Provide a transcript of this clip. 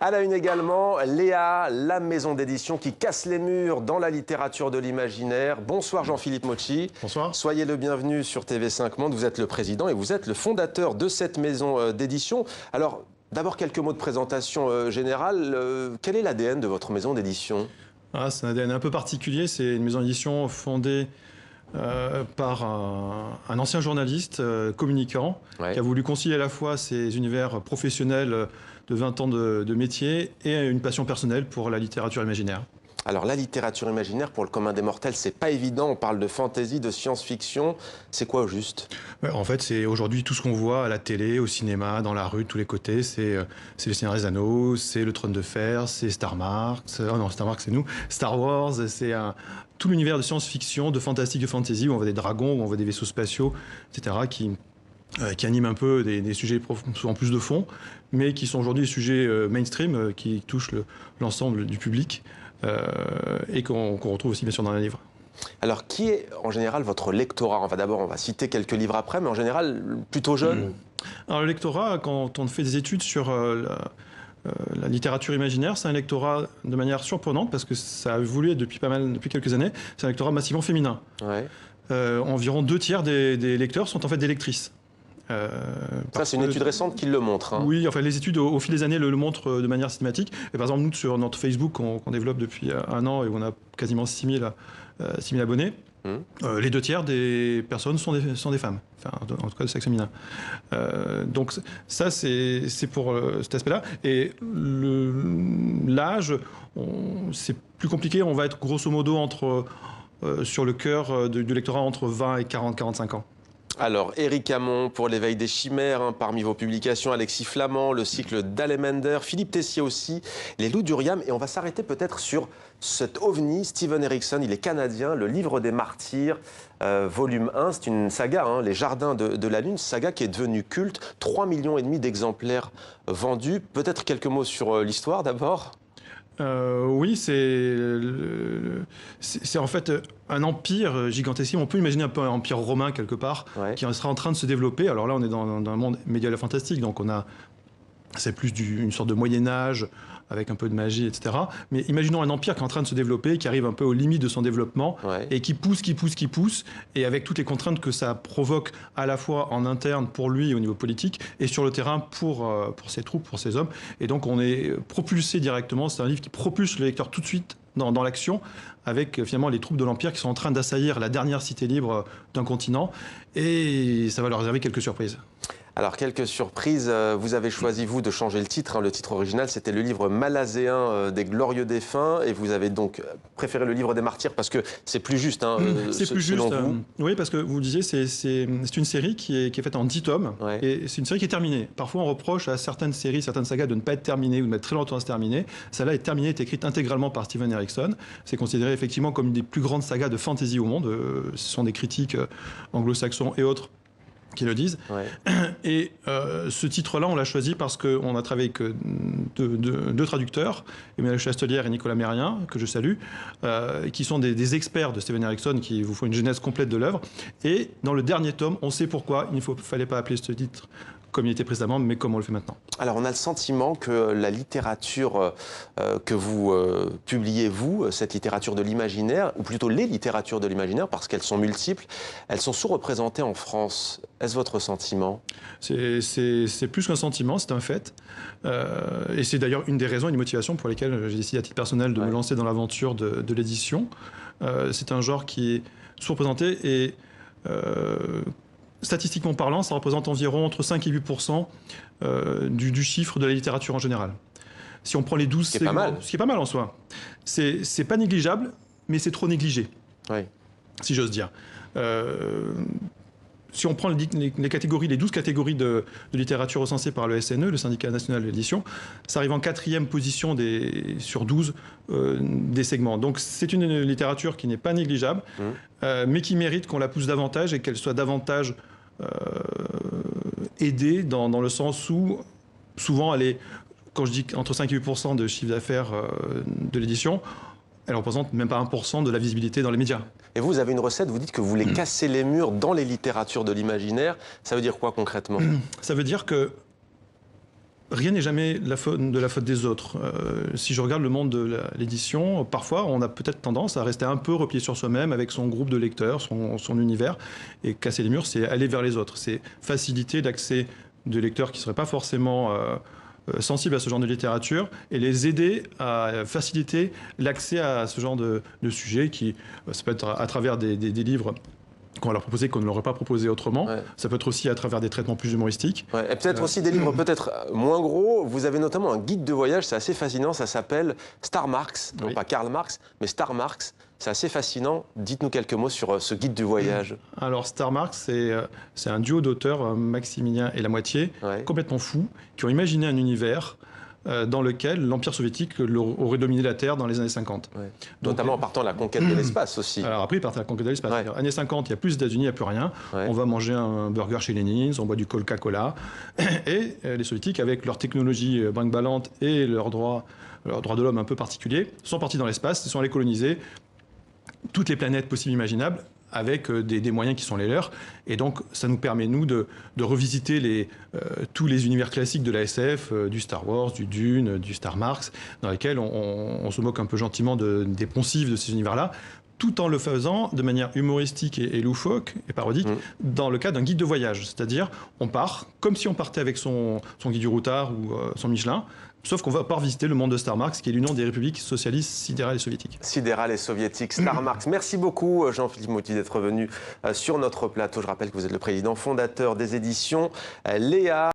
À la une également, Léa, la maison d'édition qui casse les murs dans la littérature de l'imaginaire. Bonsoir Jean-Philippe Mochi. Bonsoir. Soyez le bienvenu sur TV5 Monde. Vous êtes le président et vous êtes le fondateur de cette maison d'édition. Alors, d'abord quelques mots de présentation générale. Quel est l'ADN de votre maison d'édition ? C'est un ADN un peu particulier. C'est une maison d'édition fondée par un ancien journaliste communicant qui a voulu concilier à la fois ses univers professionnels de 20 ans de métier et une passion personnelle pour la littérature imaginaire. Alors la littérature imaginaire, pour le commun des mortels, c'est pas évident. On parle de fantasy, de science-fiction. C'est quoi au juste ? En fait, c'est aujourd'hui tout ce qu'on voit à la télé, au cinéma, dans la rue, de tous les côtés. C'est le Seigneur des Anneaux, c'est le Trône de Fer, c'est Star Wars. Oh non, Star Wars, c'est nous. Star Wars, c'est tout l'univers de science-fiction, de fantastique, de fantasy, où on voit des dragons, où on voit des vaisseaux spatiaux, etc., qui animent un peu des sujets souvent plus de fond, mais qui sont aujourd'hui des sujets mainstream, qui touchent l'ensemble du public. Et qu'on retrouve aussi bien sûr dans les livres. Alors, qui est en général votre lectorat ? On va citer quelques livres après, mais en général, plutôt jeune. Alors, le lectorat, quand on fait des études sur la littérature imaginaire, c'est un lectorat de manière surprenante, parce que ça a évolué depuis quelques années, c'est un lectorat massivement féminin. Ouais. Environ 2/3 des lecteurs sont en fait des lectrices. Ça, c'est une étude récente qui le montre. Hein. Oui, enfin, les études au fil des années le montrent de manière systématique. Et par exemple, nous, sur notre Facebook, qu'on développe depuis un an et où on a quasiment 6 000 abonnés, les 2/3 des personnes sont des femmes, enfin, en tout cas de sexe féminin. Donc ça, c'est pour cet aspect-là. Et l'âge, c'est plus compliqué. On va être grosso modo sur le cœur du lectorat entre 20 et 40-45 ans. Alors, Éric Hamon pour l'éveil des chimères, parmi vos publications, Alexis Flamand, le cycle d'Alemander, Philippe Tessier aussi, Les Loups d'Uriam. Et on va s'arrêter peut-être sur cet ovni, Steven Erikson, il est canadien, le livre des martyrs, volume 1, c'est une saga, Les Jardins de la Lune, saga qui est devenue culte, 3,5 millions d'exemplaires vendus. Peut-être quelques mots sur l'histoire d'abord ? Oui, c'est en fait un empire gigantesque. On peut imaginer un peu un empire romain quelque part, qui sera en train de se développer. Alors là, on est dans un monde médiéval fantastique, donc c'est plus une sorte de Moyen-Âge, avec un peu de magie, etc. Mais imaginons un empire qui est en train de se développer, qui arrive un peu aux limites de son développement, et qui pousse, et avec toutes les contraintes que ça provoque à la fois en interne pour lui au niveau politique, et sur le terrain pour ses troupes, pour ses hommes. Et donc on est propulsé directement, c'est un livre qui propulse le lecteur tout de suite dans l'action, avec finalement les troupes de l'Empire qui sont en train d'assaillir la dernière cité libre d'un continent, et ça va leur réserver quelques surprises. Alors, quelques surprises. Vous avez choisi, vous, de changer le titre. Le titre original, c'était le livre malazéen des glorieux défunts. Et vous avez donc préféré le livre des martyrs parce que c'est plus juste, c'est plus juste, vous. Oui, parce que vous disiez, c'est une série qui est faite en 10 tomes. Et c'est une série qui est terminée. Parfois, on reproche à certaines séries, certaines sagas de ne pas être terminées ou de mettre très longtemps à se terminer. Celle-là est terminée, est écrite intégralement par Steven Erikson. C'est considéré effectivement comme une des plus grandes sagas de fantasy au monde. Ce sont des critiques anglo-saxons et autres qui le disent. Et ce titre-là, on l'a choisi parce qu'on a travaillé avec deux traducteurs, Emmanuel Chastelière et Nicolas Mérien, que je salue, qui sont des experts de Steven Erikson, qui vous font une genèse complète de l'œuvre. Et dans le dernier tome, on sait pourquoi il ne fallait pas appeler ce titre comme il était précédemment, mais comme on le fait maintenant. Alors, on a le sentiment que la littérature que vous publiez, vous, cette littérature de l'imaginaire, ou plutôt les littératures de l'imaginaire, parce qu'elles sont multiples, elles sont sous-représentées en France. Est-ce votre sentiment ? C'est plus qu'un sentiment, c'est un fait. Et c'est d'ailleurs une des raisons et une motivation pour lesquelles j'ai décidé à titre personnel de me lancer dans l'aventure de l'édition. C'est un genre qui est sous-représenté et... statistiquement parlant, ça représente environ entre 5 et 8% du chiffre de la littérature en général. Si on prend les 12 segments, ce qui est pas mal en soi, c'est pas négligeable, mais c'est trop négligé, si j'ose dire. Si on prend les catégories, les 12 catégories de littérature recensées par le SNE, le Syndicat national de l'édition, ça arrive en 4e position sur 12 des segments. Donc c'est une littérature qui n'est pas négligeable, mais qui mérite qu'on la pousse davantage et qu'elle soit davantage aidée dans le sens où, souvent, elle est, quand je dis entre 5 et 8% de chiffre d'affaires de l'édition, elle ne représente même pas 1% de la visibilité dans les médias. Et vous avez une recette, vous dites que vous voulez casser les murs dans les littératures de l'imaginaire. Ça veut dire quoi concrètement ? Ça veut dire que Rien n'est jamais de la faute des autres. Si je regarde le monde de l'édition, parfois on a peut-être tendance à rester un peu replié sur soi-même avec son groupe de lecteurs, son univers, et casser les murs, c'est aller vers les autres. C'est faciliter l'accès de lecteurs qui ne seraient pas forcément sensibles à ce genre de littérature et les aider à faciliter l'accès à ce genre de sujet qui, ça peut être à travers des livres qu'on va leur proposer qu'on ne leur aurait pas proposé autrement. Ouais. Ça peut être aussi à travers des traitements plus humoristiques. Ouais. Et peut-être aussi des livres peut-être moins gros. Vous avez notamment un guide de voyage, c'est assez fascinant, ça s'appelle Star Marx, non pas Karl Marx, mais Star Marx. C'est assez fascinant. Dites-nous quelques mots sur ce guide du voyage. Alors Star Marx, c'est un duo d'auteurs, Maximilien et La Moitié, complètement fous, qui ont imaginé un univers dans lequel l'Empire soviétique aurait dominé la Terre dans les années 50. Ouais. Notamment en partant de la conquête de l'espace aussi. Alors après, ils partent à la conquête de l'espace. Années 50, il n'y a plus d'États-Unis, il n'y a plus rien. On va manger un burger chez Lénine, on boit du Coca-Cola. Et les soviétiques, avec leur technologie brinque-ballante et leur droit de l'homme un peu particulier, sont partis dans l'espace, ils sont allés coloniser toutes les planètes possibles et imaginables, avec des moyens qui sont les leurs. Et donc, ça nous permet, nous, de revisiter tous les univers classiques de la SF, du Star Wars, du Dune, du Star Marx, dans lesquels on se moque un peu gentiment des poncifs de ces univers-là, tout en le faisant de manière humoristique et loufoque et parodique, dans le cadre d'un guide de voyage. C'est-à-dire, on part comme si on partait avec son guide du routard ou son Michelin, sauf qu'on va pas visiter le monde de Star Marx, qui est l'union des républiques socialistes sidérales et soviétiques. Sidérales et soviétiques, Star Marx. Merci beaucoup, Jean-Philippe Mauty, d'être venu sur notre plateau. Je rappelle que vous êtes le président fondateur des éditions Léa.